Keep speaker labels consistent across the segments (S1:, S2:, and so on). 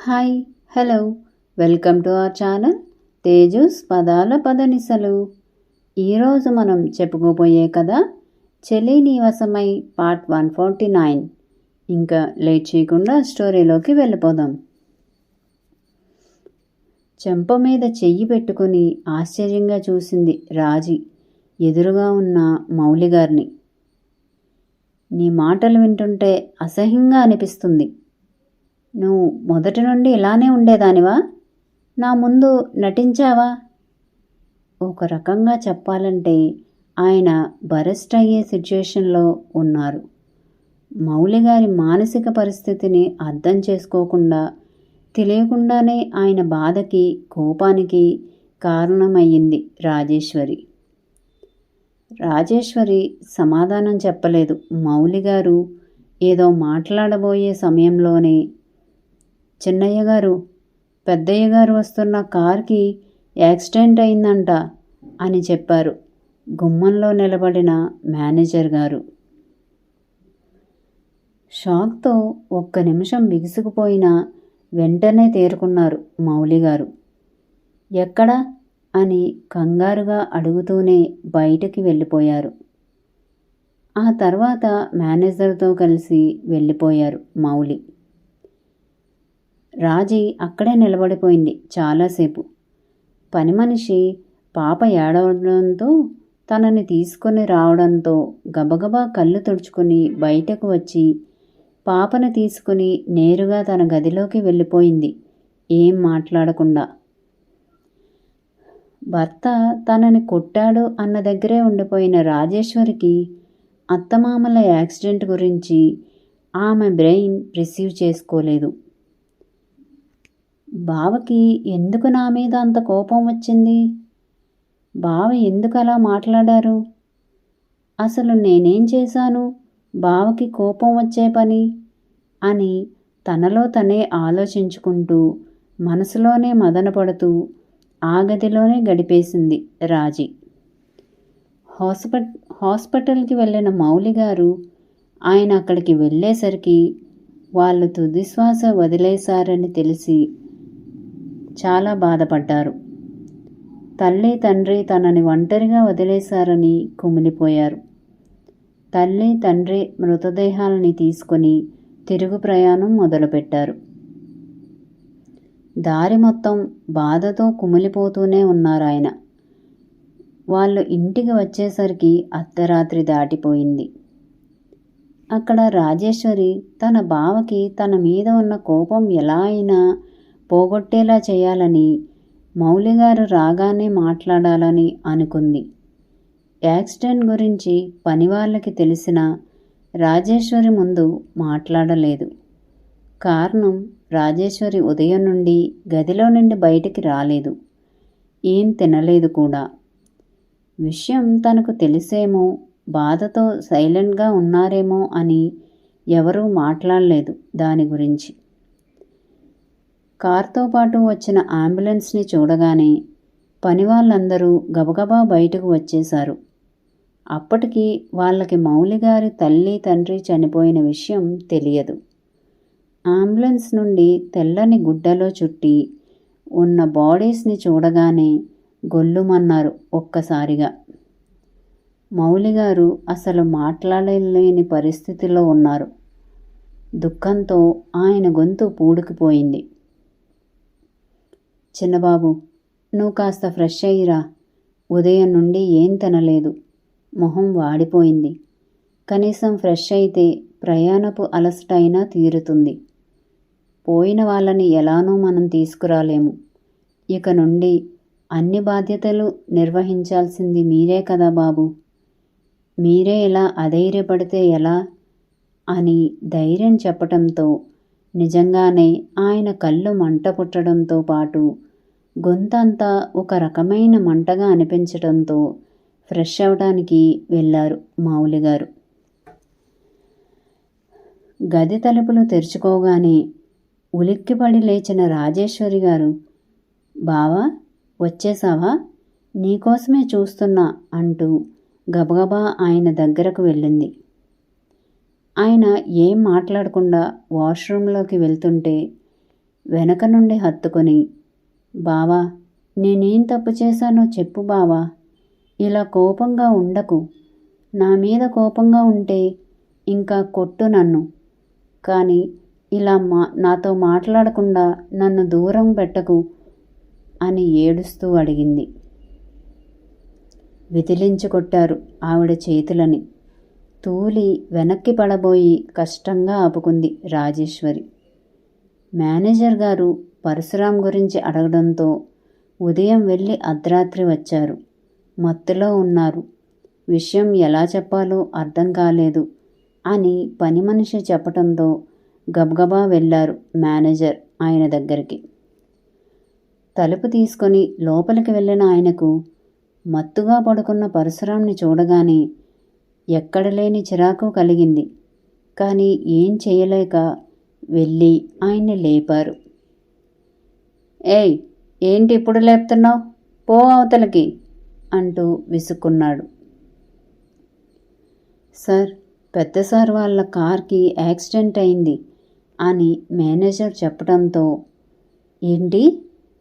S1: Hi hello welcome to our channel Teju's పదాల పదనిసలు. ఈరోజు మనం చెప్పుకోబోయే కథ చెలి నీవసమై పార్ట్ 149. ఇంకా లేట్ చేయకుండా స్టోరీలోకి వెళ్ళిపోదాం. చెంప మీద చెయ్యి పెట్టుకుని ఆశ్చర్యంగా చూసింది రాజీ ఎదురుగా ఉన్న మౌలిగారిని. నీ మాటలు వింటుంటే అసహ్యంగా అనిపిస్తుంది. నువ్వు మొదటి నుండి ఇలానే ఉండేదానివా? నా ముందు నటించావా? ఒక రకంగా చెప్పాలంటే ఆయన బరెస్ట్ అయ్యే సిచ్యుయేషన్లో ఉన్నారు. మౌలిగారి మానసిక పరిస్థితిని అర్థం చేసుకోకుండా తెలియకుండానే ఆయన బాధకి కోపానికి కారణమయ్యింది రాజేశ్వరి సమాధానం చెప్పలేదు. మౌలిగారు ఏదో మాట్లాడబోయే సమయంలోనే, చిన్నయ్య గారు, పెద్దయ్య గారు వస్తున్న కార్కి యాక్సిడెంట్ అయిందంట అని చెప్పారు గుమ్మంలో నిలబడిన మేనేజర్ గారు. షాక్తో ఒక్క నిమిషం బిగుసుకుపోయినా వెంటనే తేరుకున్నారు మౌలిగారు. ఎక్కడా అని కంగారుగా అడుగుతూనే బయటికి వెళ్ళిపోయారు. ఆ తర్వాత మేనేజర్తో కలిసి వెళ్ళిపోయారు మౌలి. రాజీ అక్కడే నిలబడిపోయింది చాలాసేపు. పని మనిషి పాప ఏడవడంతో తనని తీసుకొని రావడంతో గబగబా కళ్ళు తుడుచుకొని బయటకు వచ్చి పాపను తీసుకుని నేరుగా తన గదిలోకి వెళ్ళిపోయింది ఏం మాట్లాడకుండా. భర్త తనని కొట్టాడు అన్న దగ్గరే ఉండిపోయిన రాజేశ్వరికి అత్తమామల యాక్సిడెంట్ గురించి ఆమె బ్రెయిన్ రిసీవ్ చేసుకోలేదు. బావకి ఎందుకు నా మీద అంత కోపం వచ్చింది? బావ ఎందుకు అలా మాట్లాడారు? అసలు నేనేం చేశాను బావకి కోపం వచ్చే పని అని తనలో తనే ఆలోచించుకుంటూ మనసులోనే మదనపడుతూ ఆ గదిలోనే గడిపేసింది రాజీ. హాస్పిటల్కి వెళ్ళిన మౌలిగారు ఆయన అక్కడికి వెళ్ళేసరికి వాళ్ళు తుదిశ్వాస వదిలేశారని తెలిసి చాలా బాధపడ్డారు. తల్లి తండ్రి తనని ఒంటరిగా వదిలేశారని కుమిలిపోయారు. తల్లి తండ్రి మృతదేహాలని తీసుకొని తిరుగు ప్రయాణం మొదలుపెట్టారు. దారి మొత్తం బాధతో కుమిలిపోతూనే ఉన్నారాయన. వాళ్ళు ఇంటికి వచ్చేసరికి అర్ధరాత్రి దాటిపోయింది. అక్కడ రాజేశ్వరి తన బావకి తన మీద ఉన్న కోపం ఎలా అయినా పోగొట్టేలా చేయాలని మౌలిగారు రాగానే మాట్లాడాలని అనుకుంది. యాక్సిడెంట్ గురించి పని వాళ్ళకి తెలిసినా రాజేశ్వరి ముందు మాట్లాడలేదు. కారణం, రాజేశ్వరి ఉదయం నుండి గదిలో నుండి బయటికి రాలేదు, ఏం తినలేదు కూడా. విషయం తనకు తెలిసేమో, బాధతో సైలెంట్గా ఉన్నారేమో అని ఎవరూ మాట్లాడలేదు దాని గురించి. కార్తో పాటు వచ్చిన అంబులెన్స్ని చూడగానే పని వాళ్ళందరూ గబగబా బయటకు వచ్చేశారు. అప్పటికి వాళ్ళకి మౌలిగారి తల్లి తండ్రి చనిపోయిన విషయం తెలియదు. అంబులెన్స్ నుండి తెల్లని గుడ్డలో చుట్టి ఉన్న బాడీస్ని చూడగానే గొల్లుమన్నారు ఒక్కసారిగా. మౌలిగారు అసలు మాట్లాడలేని పరిస్థితిలో ఉన్నారు. దుఃఖంతో ఆయన గొంతు పూడుకుపోయింది. చిన్నబాబు, నువ్వు కాస్త ఫ్రెష్ అయ్యిరా. ఉదయం నుండి ఏం తినలేదు, మొహం వాడిపోయింది. కనీసం ఫ్రెష్ అయితే ప్రయాణపు అలసటైనా తీరుతుంది. పోయిన వాళ్ళని ఎలానో మనం తీసుకురాలేము. ఇక నుండి అన్ని బాధ్యతలు నిర్వహించాల్సింది మీరే కదా బాబు. మీరే ఇలా అధైర్యపడితే ఎలా అని ధైర్యం చెప్పటంతో నిజంగానే ఆయన కళ్ళు మంట పుట్టడంతో పాటు గొంతంతా ఒక రకమైన మంటగా అనిపించడంతో ఫ్రెష్ అవడానికి వెళ్ళారు మౌలిగారు. గది తలుపులు తెరుచుకోగానే ఉలిక్కిపడి లేచిన రాజేశ్వరి గారు, బావా వచ్చేసావా? నీకోసమే చూస్తున్నా అంటూ గబగబా ఆయన దగ్గరకు వెళ్ళింది. ఆయన ఏం మాట్లాడకుండా వాష్రూంలోకి వెళ్తుంటే వెనక నుండి హత్తుకొని, బావా, నేనేం తప్పు చేశానో చెప్పు బావా, ఇలా కోపంగా ఉండకు. నా మీద కోపంగా ఉంటే ఇంకా కొట్టు నన్ను, కానీ ఇలా నాతో మాట్లాడకుండా నన్ను దూరం పెట్టకు అని ఏడుస్తూ అడిగింది. విదిలించి కొట్టారు ఆవిడ చేతులని. తూలి వెనక్కి పడబోయి కష్టంగా ఆపుకుంది రాజేశ్వరి. మేనేజర్ గారు పరశురాం గురించి అడగడంతో ఉదయం వెళ్ళి అర్ధరాత్రి వచ్చారు. మత్తులో ఉన్నారు. విషయం ఎలా చెప్పాలో అర్థం కాలేదు అని పని మనిషి చెప్పడంతో గబగబా వెళ్ళారు మేనేజర్ ఆయన దగ్గరికి. తలుపు తీసుకొని లోపలికి వెళ్ళిన ఆయనకు మత్తుగా పడుకున్న పరశురాంని చూడగానే ఎక్కడలేని చిరాకు కలిగింది. కానీ ఏం చేయలేక వెళ్ళి ఆయన్ని లేపారు. ఏయ్, ఏంటి ఇప్పుడు లేపుతున్నావు? పో అవతలకి అంటూ విసుక్కున్నాడు. సార్, పెద్ద సార్ వాళ్ళ కార్కి యాక్సిడెంట్ అయింది అని మేనేజర్ చెప్పడంతో, ఏంటి,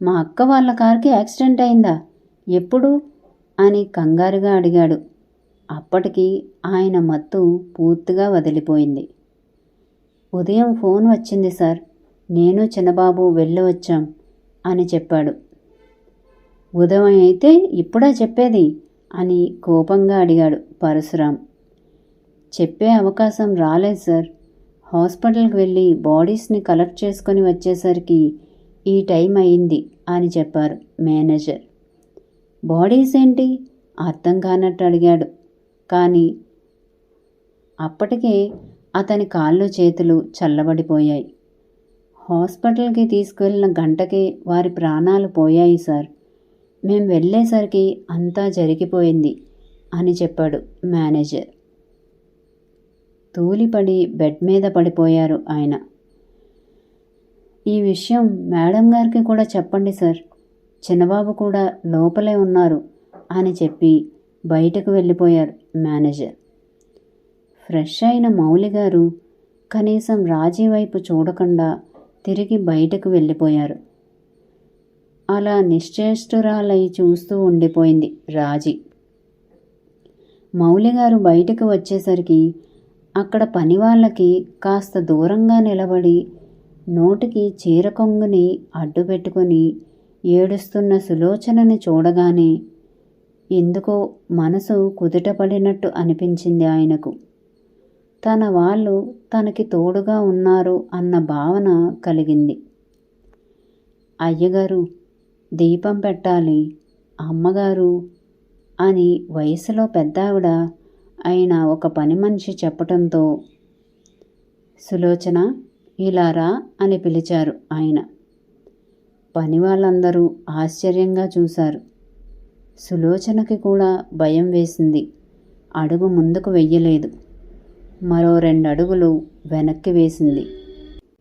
S1: మా అక్క వాళ్ళ కార్కి యాక్సిడెంట్ అయిందా? ఎప్పుడు అని కంగారుగా అడిగాడు. అప్పటికి ఆయన మత్తు పూర్తిగా వదిలిపోయింది. ఉదయం ఫోన్ వచ్చింది సార్, నేను చిన్నబాబు వెళ్ళి వచ్చాం అని చెప్పాడు. ఉదయం అయితే ఇప్పుడా చెప్పేది అని కోపంగా అడిగాడు పరశురాం. చెప్పే అవకాశం రాలేదు సార్. హాస్పిటల్కి వెళ్ళి బాడీస్ని కలెక్ట్ చేసుకొని వచ్చేసరికి ఈ టైం అయింది అని చెప్పారు మేనేజర్. బాడీస్ ఏంటి? అర్థం కానట్టు అడిగాడు. కానీ అప్పటికే అతని కాళ్ళు చేతులు చల్లబడిపోయాయి. హాస్పిటల్కి తీసుకువెళ్ళిన గంటకే వారి ప్రాణాలు పోయాయి సార్. మేం వెళ్ళేసరికి అంతా జరిగిపోయింది అని చెప్పాడు మేనేజర్. తూలిపడి బెడ్ మీద పడిపోయారు ఆయన. ఈ విషయం మేడం గారికి కూడా చెప్పండి సార్, చిన్నబాబు కూడా లోపలే ఉన్నారు అని చెప్పి బయటకు వెళ్ళిపోయారు మేనేజర్. ఫ్రెష్ అయిన మౌలి గారు కనీసం రాజీ వైపు చూడకుండా తిరిగి బయటకు వెళ్ళిపోయారు. అలా నిశ్చేష్టురాలై చూస్తూ ఉండిపోయింది రాజీ. మౌలిగారు బయటకు వచ్చేసరికి అక్కడ పని వాళ్ళకి కాస్త దూరంగా నిలబడి నోటికి చీర కొంగుని అడ్డు పెట్టుకొని ఏడుస్తున్న సులోచనని చూడగానే ఎందుకో మనసు కుదుటపడినట్టు అనిపించింది ఆయనకు. తన వాళ్ళు తనకి తోడుగా ఉన్నారు అన్న భావన కలిగింది. అయ్యగారు, దీపం పెట్టాలి, అమ్మగారు అని వయసులో పెద్దావిడ అయిన ఒక పని మనిషి చెప్పటంతో, సులోచన ఇలా రా అని పిలిచారు ఆయన. పని వాళ్ళందరూ ఆశ్చర్యంగా చూశారు. సులోచనకి కూడా భయం వేసింది. అడుగు ముందుకు వెయ్యలేదు. మరో 2 అడుగులు వెనక్కి వేసింది.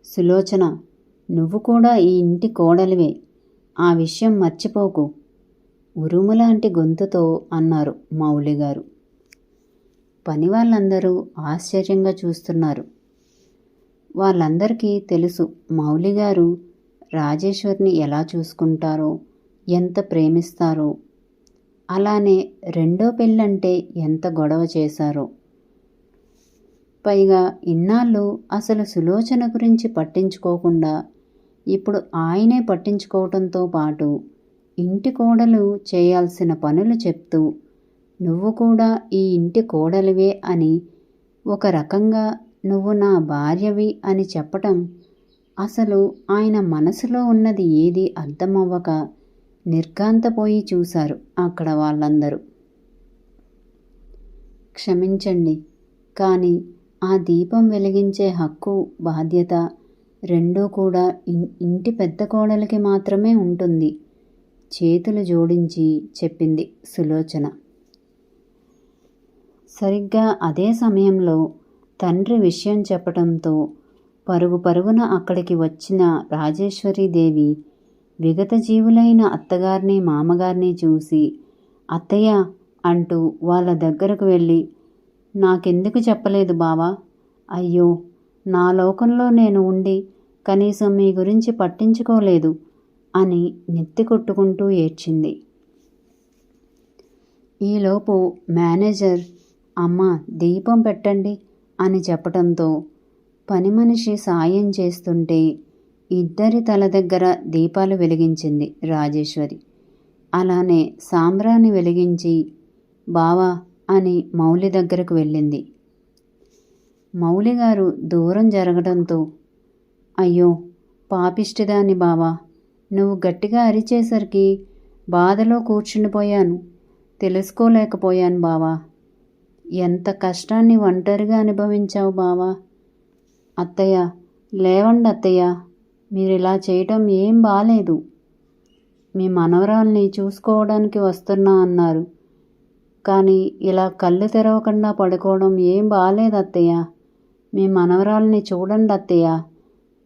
S1: సులోచన, నువ్వు కూడా ఈ ఇంటి కోడలివే, ఆ విషయం మర్చిపోకు, ఉరుములాంటి గొంతుతో అన్నారు మౌలిగారు. పని వాళ్ళందరూ ఆశ్చర్యంగా చూస్తున్నారు. వాళ్ళందరికీ తెలుసు మౌలిగారు రాజేశ్వరిని ఎలా చూసుకుంటారో, ఎంత ప్రేమిస్తారో, అలానే రెండో పెళ్ళంటే ఎంత గొడవ చేశారో. పైగా ఇన్నాళ్ళు అసలు సులోచన గురించి పట్టించుకోకుండా ఇప్పుడు ఆయనే పట్టించుకోవడంతో పాటు ఇంటి కోడలు చేయాల్సిన పనులు చెప్తూ నువ్వు కూడా ఈ ఇంటి కోడలివే అని, ఒక రకంగా నువ్వు నా భార్యవి అని చెప్పటం అసలు ఆయన మనసులో ఉన్నది ఏది అర్థమవ్వక నిర్ఘాంతపోయి చూశారు అక్కడ వాళ్ళందరూ. క్షమించండి, కానీ ఆ దీపం వెలిగించే హక్కు, బాధ్యత రెండూ కూడా ఇంటి పెద్ద కోడలికి మాత్రమే ఉంటుంది, చేతులు జోడించి చెప్పింది సులోచన. సరిగ్గా అదే సమయంలో తండ్రి విషయం చెప్పటంతో పరుగు పరుగున అక్కడికి వచ్చిన రాజేశ్వరీదేవి విగత జీవులైన అత్తగారిని మామగారిని చూసి, అత్తయ్య అంటూ వాళ్ళ దగ్గరకు వెళ్ళి, నాకెందుకు చెప్పలేదు బావా? అయ్యో, నా లోకంలో నేను ఉండి కనీసం మీ గురించి పట్టించుకోలేదు అని నెత్తి కొట్టుకుంటూ ఏడ్చింది. ఈలోపు మేనేజర్ అమ్మ దీపం పెట్టండి అని చెప్పడంతో పని మనిషి సాయం చేస్తుంటే ఇద్దరి తల దగ్గర దీపాలు వెలిగించింది రాజేశ్వరి. అలానే సాంబ్రాణి వెలిగించి బావా అని మౌలి దగ్గరకు వెళ్ళింది. మౌలిగారు దూరం జరగడంతో అయ్యో పాపిష్టిదాన్ని బావా, నువ్వు గట్టిగా అరిచేసరికి బాధలో కూర్చుండిపోయాను, తెలుసుకోలేకపోయాను బావా. ఎంత కష్టాన్ని ఒంటరిగా అనుభవించావు బావా. అత్తయ్య లేవండి అత్తయ్య, మీరిలా చేయటం ఏం బాలేదు. మీ మనవరాల్ని చూసుకోవడానికి వస్తున్నా అన్నారు, కానీ ఇలా కళ్ళు తెరవకుండా పడుకోవడం ఏం బాలేదు అత్తయ్య. మీ మనవరాల్ని చూడండి అత్తయ్య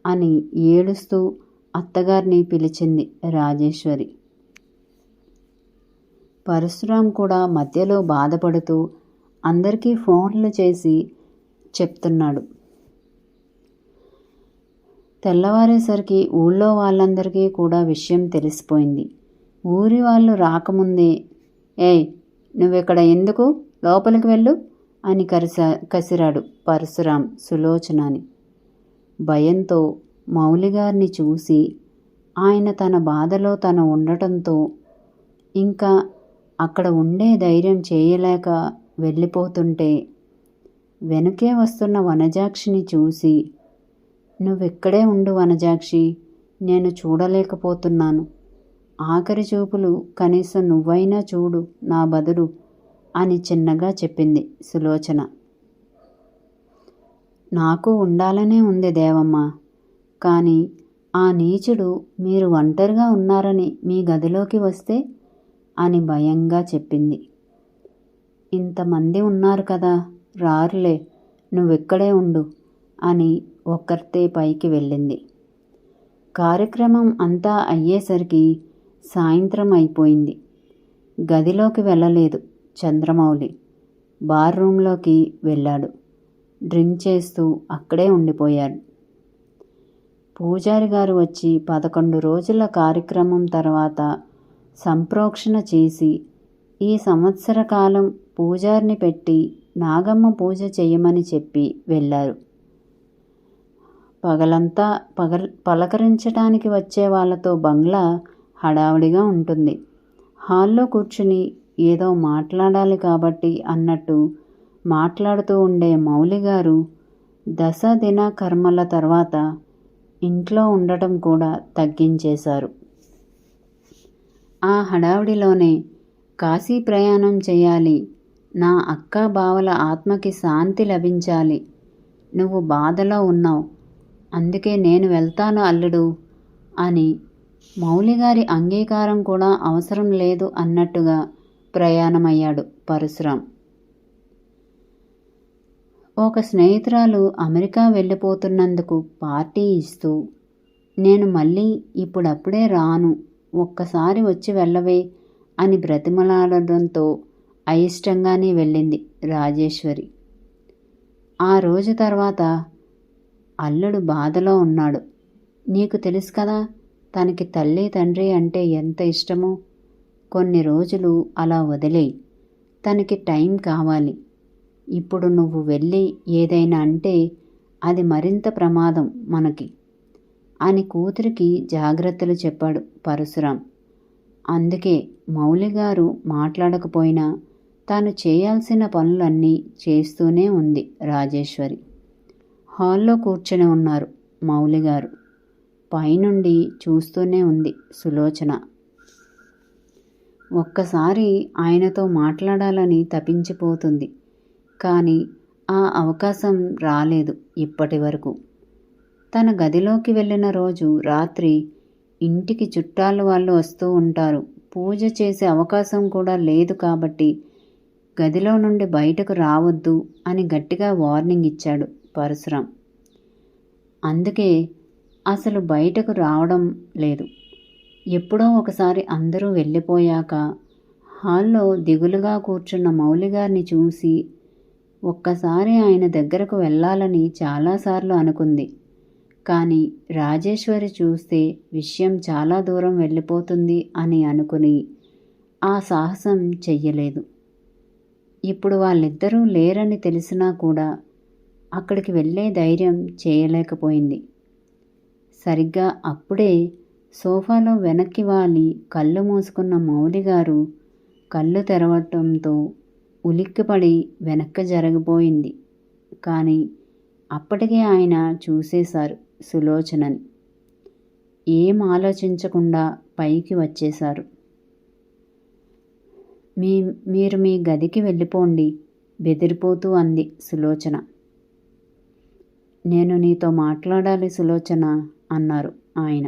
S1: అని ఏడుస్తూ అత్తగారిని పిలిచింది రాజేశ్వరి. పరశురాం కూడా మధ్యలో బాధపడుతూ అందరికీ ఫోన్లు చేసి చెప్తున్నాడు. తెల్లవారేసరికి ఊళ్ళో వాళ్ళందరికీ కూడా విషయం తెలిసిపోయింది. ఊరి వాళ్ళు రాకముందే ఏయ్ నువ్విక్కడ ఎందుకు, లోపలికి వెళ్ళు అని కసిరాడు పరశురాం సులోచనని. భయంతో మౌలిగారిని చూసి ఆయన తన బాధలో తను ఉండటంతో ఇంకా అక్కడ ఉండే ధైర్యం చేయలేక వెళ్ళిపోతుంటే వెనుకే వస్తున్న వనజాక్షిని చూసి నువ్వెక్కడే ఉండు వనజాక్షి, నేను చూడలేకపోతున్నాను. ఆఖరి చూపులు కనీసం నువ్వైనా చూడు నా బదులు అని చిన్నగా చెప్పింది సులోచన. నాకు ఉండాలనే ఉంది దేవమ్మ, కానీ ఆ నీచుడు మీరు ఒంటరిగా ఉన్నారని మీ గదిలోకి వస్తే అని భయంగా చెప్పింది. ఇంతమంది ఉన్నారు కదా, రారులే, నువ్వెక్కడే ఉండు అని ఒక్కర్తే పైకి వెళ్ళింది. కార్యక్రమం అంతా అయ్యేసరికి సాయంత్రం అయిపోయింది. గదిలోకి వెళ్ళలేదు చంద్రమౌళి. బార్ రూంలోకి వెళ్ళాడు. డ్రింక్ చేస్తూ అక్కడే ఉండిపోయాడు. పూజారి గారు వచ్చి 11 రోజుల కార్యక్రమం తర్వాత సంప్రోక్షణ చేసి ఈ సంవత్సర కాలం పూజారిని పెట్టి నాగమ్మ పూజ చేయమని చెప్పి వెళ్ళారు. పగలంతా పలకరించడానికి వచ్చే వాళ్ళతో బంగ్లా హడావుడిగా ఉంటుంది. హాల్లో కూర్చుని ఏదో మాట్లాడాలి కాబట్టి అన్నట్టు మాట్లాడుతూ ఉండే మౌలిగారు దశదిన కర్మల తర్వాత ఇంట్లో ఉండటం కూడా తగ్గించేశారు. ఆ హడావుడిలోనే కాశీ ప్రయాణం చేయాలి, నా అక్క బావల ఆత్మకి శాంతి లభించాలి, నువ్వు బాధలో ఉన్నావు, అందుకే నేను వెళ్తాను అల్లుడు అని మౌలిగారి అంగీకారం కూడా అవసరం లేదు అన్నట్టుగా ప్రయాణమయ్యాడు పరశురాం. ఒక స్నేహితురాలు అమెరికా వెళ్ళిపోతున్నందుకు పార్టీ ఇస్తూ నేను మళ్ళీ ఇప్పుడప్పుడే రాను, ఒక్కసారి వచ్చి వెళ్ళవే అని బ్రతిమలాడడంతో అయిష్టంగానే వెళ్ళింది రాజేశ్వరి. ఆ రోజు తర్వాత అల్లుడు బాధలో ఉన్నాడు. నీకు తెలుసు కదా తనకి తల్లి తండ్రి అంటే ఎంత ఇష్టమో. కొన్ని రోజులు అలా వదిలేయి, తనకి టైం కావాలి. ఇప్పుడు నువ్వు వెళ్ళి ఏదైనా అంటే అది మరింత ప్రమాదం మనకి అని కూతురికి జాగ్రత్తలు చెప్పాడు పరశురాం. అందుకే మౌలిగారు మాట్లాడకపోయినా తాను చేయాల్సిన పనులన్నీ చేస్తూనే ఉంది రాజేశ్వరి. హాల్లో కూర్చొని ఉన్నారు మౌలిగారు. పైనుండి చూస్తూనే ఉంది సులోచన. ఒక్కసారి ఆయనతో మాట్లాడాలని తపించిపోతుంది, కానీ ఆ అవకాశం రాలేదు ఇప్పటి వరకు. తన గదిలోకి వెళ్ళిన రోజు రాత్రి ఇంటికి చుట్టాలు వాళ్ళు వస్తూ ఉంటారు, పూజ చేసే అవకాశం కూడా లేదు కాబట్టి గదిలో నుండి బయటకు రావద్దు అని గట్టిగా వార్నింగ్ ఇచ్చాడు పరశురాం. అందుకే అసలు బయటకు రావడం లేదు. ఎప్పుడో ఒకసారి అందరూ వెళ్ళిపోయాక హాల్లో దిగులుగా కూర్చున్న మౌలిగారిని చూసి ఒక్కసారి ఆయన దగ్గరకు వెళ్ళాలని చాలాసార్లు అనుకుంది. కానీ రాజేశ్వరి చూస్తే విషయం చాలా దూరం వెళ్ళిపోతుంది అని అనుకుని ఆ సాహసం చెయ్యలేదు. ఇప్పుడు వాళ్ళిద్దరూ లేరని తెలిసినా కూడా అక్కడికి వెళ్ళే ధైర్యం చేయలేకపోయింది. సరిగ్గా అప్పుడే సోఫాలో వెనక్కి వాలి కళ్ళు మూసుకున్న మౌలిగారు కళ్ళు తెరవటంతో ఉలిక్కిపడి వెనక్కి జరగబోయింది. కానీ అప్పటికే ఆయన చూసేశారు సులోచనని. ఏం ఆలోచించకుండా పైకి వచ్చేశారు. మీరు మీ గదికి వెళ్ళిపోండి బెదిరిపోతూ అంది సులోచన. నేను నీతో మాట్లాడాలి సులోచన అన్నారు ఆయన.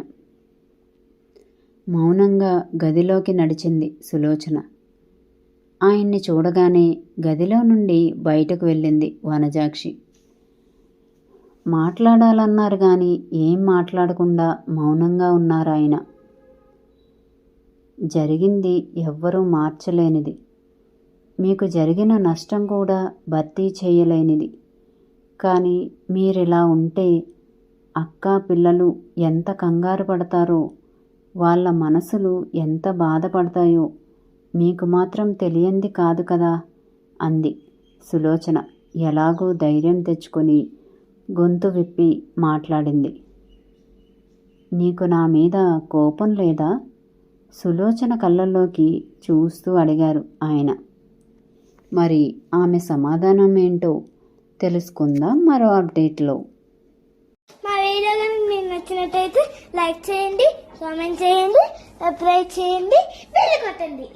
S1: మౌనంగా గదిలోకి నడిచింది సులోచన. ఆయన్ని చూడగానే గదిలో నుండి బయటకు వెళ్ళింది వనజాక్షి. మాట్లాడాలన్నారు కానీ ఏం మాట్లాడకుండా మౌనంగా ఉన్నారు ఆయన. జరిగింది ఎవ్వరూ మార్చలేనిది, మీకు జరిగిన నష్టం కూడా భర్తీ చేయలేనిది. కానీ మీరిలా ఉంటే అక్క పిల్లలు ఎంత కంగారు పడతారో, వాళ్ళ మనసులు ఎంత బాధపడతాయో మీకు మాత్రం తెలియంది కాదు కదా అంది సులోచన. ఎలాగో ధైర్యం తెచ్చుకొని గొంతు విప్పి మాట్లాడింది. నీకు నా మీద కోపం లేదా? సులోచన కళ్ళల్లోకి చూస్తూ అడిగారు ఆయన. మరి ఆమె సమాధానం ఏంటో తెలుసుకుందాం మరో అప్డేట్లో.
S2: మా వీడియో కనుక మీకు నచ్చినట్టయితే లైక్ చేయండి, కామెంట్ చేయండి, సబ్స్క్రైబ్ చేయండి, బెల్ కొట్టండి.